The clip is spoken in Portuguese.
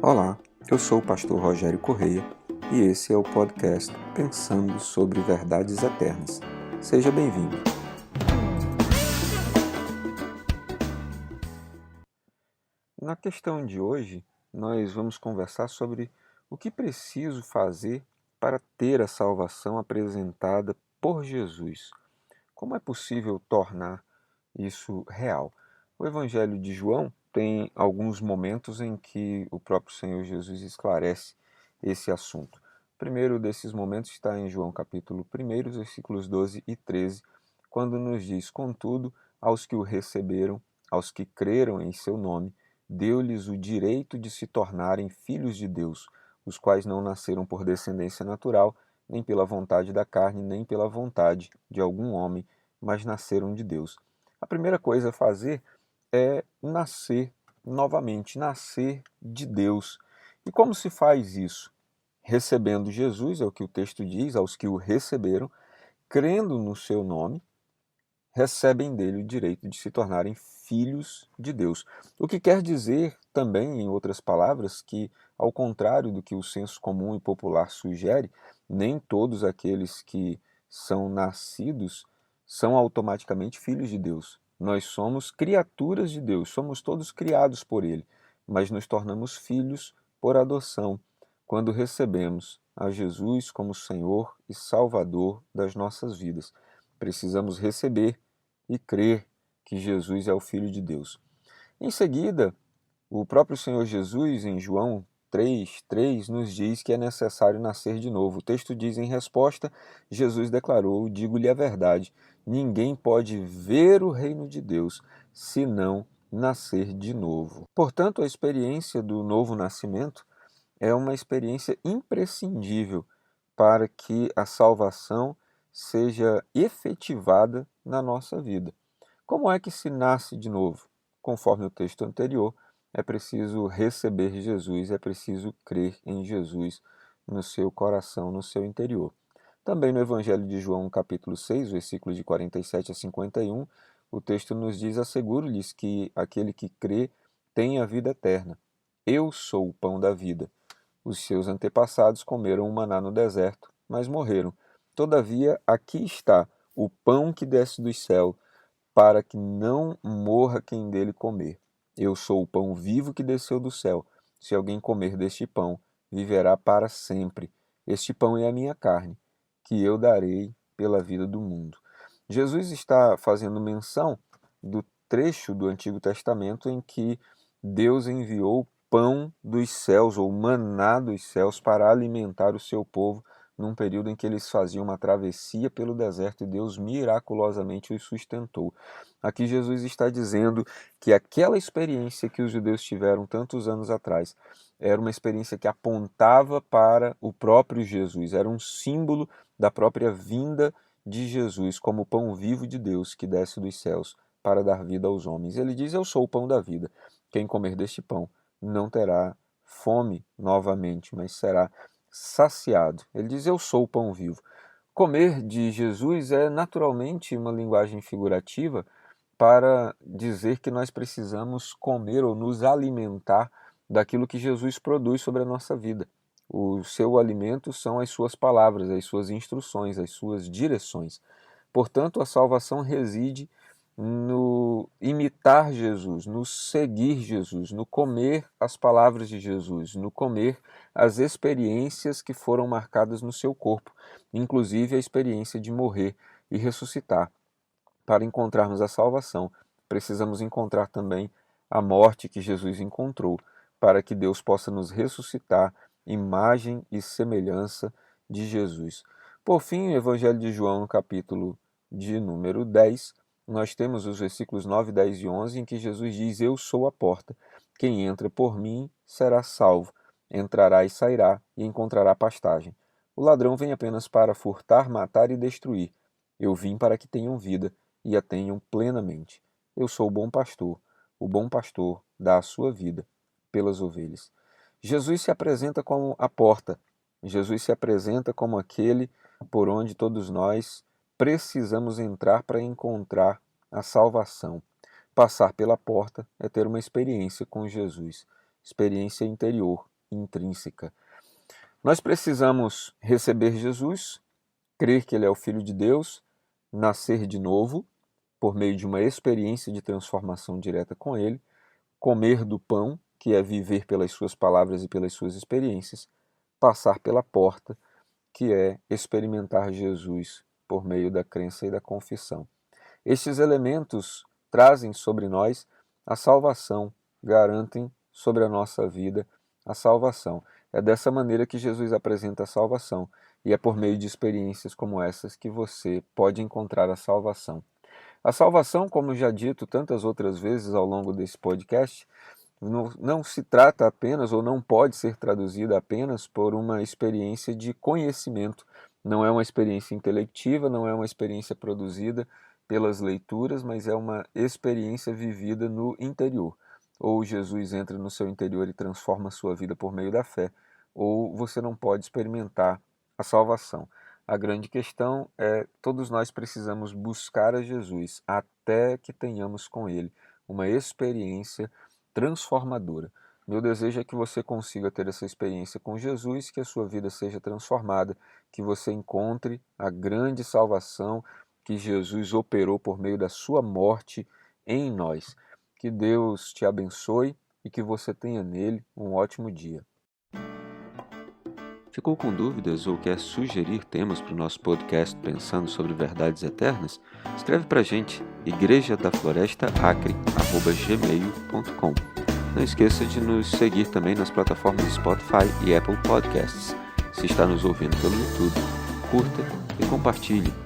Olá, eu sou o pastor Rogério Correia e esse é o podcast Pensando sobre Verdades Eternas. Seja bem-vindo. Na questão de hoje, nós vamos conversar sobre o que preciso fazer para ter a salvação apresentada por Jesus. Como é possível tornar isso real? O Evangelho de João tem alguns momentos em que o próprio Senhor Jesus esclarece esse assunto. O primeiro desses momentos está em João capítulo 1, versículos 12 e 13, quando nos diz: "Contudo, aos que o receberam, aos que creram em seu nome, deu-lhes o direito de se tornarem filhos de Deus, os quais não nasceram por descendência natural, nem pela vontade da carne, nem pela vontade de algum homem, mas nasceram de Deus." A primeira coisa a fazer é nascer novamente, nascer de Deus. E como se faz isso? Recebendo Jesus, é o que o texto diz, aos que o receberam, crendo no seu nome, recebem dele o direito de se tornarem filhos de Deus. O que quer dizer também, em outras palavras, que, ao contrário do que o senso comum e popular sugere, nem todos aqueles que são nascidos são automaticamente filhos de Deus. Nós somos criaturas de Deus, somos todos criados por Ele, mas nos tornamos filhos por adoção, quando recebemos a Jesus como Senhor e Salvador das nossas vidas. Precisamos receber e crer que Jesus é o Filho de Deus. Em seguida, o próprio Senhor Jesus, em João 3:3, nos diz que é necessário nascer de novo. O texto diz: em resposta, Jesus declarou: "Digo-lhe a verdade, ninguém pode ver o reino de Deus se não nascer de novo." Portanto, a experiência do novo nascimento é uma experiência imprescindível para que a salvação seja efetivada na nossa vida. Como é que se nasce de novo? Conforme o texto anterior, é preciso receber Jesus, é preciso crer em Jesus no seu coração, no seu interior. Também no Evangelho de João, capítulo 6, versículos de 47 a 51, o texto nos diz: "Asseguro-lhes que aquele que crê tem a vida eterna. Eu sou o pão da vida. Os seus antepassados comeram o maná no deserto, mas morreram. Todavia, aqui está o pão que desce do céu, para que não morra quem dele comer. Eu sou o pão vivo que desceu do céu. Se alguém comer deste pão, viverá para sempre. Este pão é a minha carne, que eu darei pela vida do mundo." Jesus está fazendo menção do trecho do Antigo Testamento em que Deus enviou pão dos céus, ou maná dos céus, para alimentar o seu povo num período em que eles faziam uma travessia pelo deserto e Deus miraculosamente os sustentou. Aqui Jesus está dizendo que aquela experiência que os judeus tiveram tantos anos atrás era uma experiência que apontava para o próprio Jesus, era um símbolo da própria vinda de Jesus como o pão vivo de Deus que desce dos céus para dar vida aos homens. Ele diz: "Eu sou o pão da vida. Quem comer deste pão não terá fome novamente, mas será saciado." Ele diz: "Eu sou o pão vivo." Comer de Jesus é naturalmente uma linguagem figurativa para dizer que nós precisamos comer ou nos alimentar daquilo que Jesus produz sobre a nossa vida. O seu alimento são as suas palavras, as suas instruções, as suas direções. Portanto, a salvação reside no imitar Jesus, no seguir Jesus, no comer as palavras de Jesus, no comer as experiências que foram marcadas no seu corpo, inclusive a experiência de morrer e ressuscitar. Para encontrarmos a salvação, precisamos encontrar também a morte que Jesus encontrou, para que Deus possa nos ressuscitar, imagem e semelhança de Jesus. Por fim, o Evangelho de João, no capítulo de número 10, nós temos os versículos 9, 10 e 11, em que Jesus diz: "Eu sou a porta. Quem entra por mim será salvo. Entrará e sairá e encontrará pastagem. O ladrão vem apenas para furtar, matar e destruir. Eu vim para que tenham vida e a tenham plenamente. Eu sou o bom pastor. O bom pastor dá a sua vida pelas ovelhas." Jesus se apresenta como a porta. Jesus se apresenta como aquele por onde todos nós precisamos entrar para encontrar a salvação. Passar pela porta é ter uma experiência com Jesus, experiência interior, intrínseca. Nós precisamos receber Jesus, crer que Ele é o Filho de Deus, nascer de novo, por meio de uma experiência de transformação direta com Ele, comer do pão, que é viver pelas suas palavras e pelas suas experiências, passar pela porta, que é experimentar Jesus por meio da crença e da confissão. Estes elementos trazem sobre nós a salvação, garantem sobre a nossa vida a salvação. É dessa maneira que Jesus apresenta a salvação, e é por meio de experiências como essas que você pode encontrar a salvação. A salvação, como já dito tantas outras vezes ao longo desse podcast, não se trata apenas, ou não pode ser traduzida apenas por uma experiência de conhecimento. Não é uma experiência intelectiva, não é uma experiência produzida pelas leituras, mas é uma experiência vivida no interior. Ou Jesus entra no seu interior e transforma a sua vida por meio da fé, ou você não pode experimentar a salvação. A grande questão é, todos nós precisamos buscar a Jesus até que tenhamos com Ele uma experiência transformadora. Meu desejo é que você consiga ter essa experiência com Jesus, que a sua vida seja transformada, que você encontre a grande salvação que Jesus operou por meio da sua morte em nós. Que Deus te abençoe e que você tenha nele um ótimo dia. Ficou com dúvidas ou quer sugerir temas para o nosso podcast Pensando sobre Verdades Eternas? Escreve para a gente, igrejadaflorestaacre@gmail.com. Não esqueça de nos seguir também nas plataformas Spotify e Apple Podcasts. Se está nos ouvindo pelo YouTube, curta e compartilhe.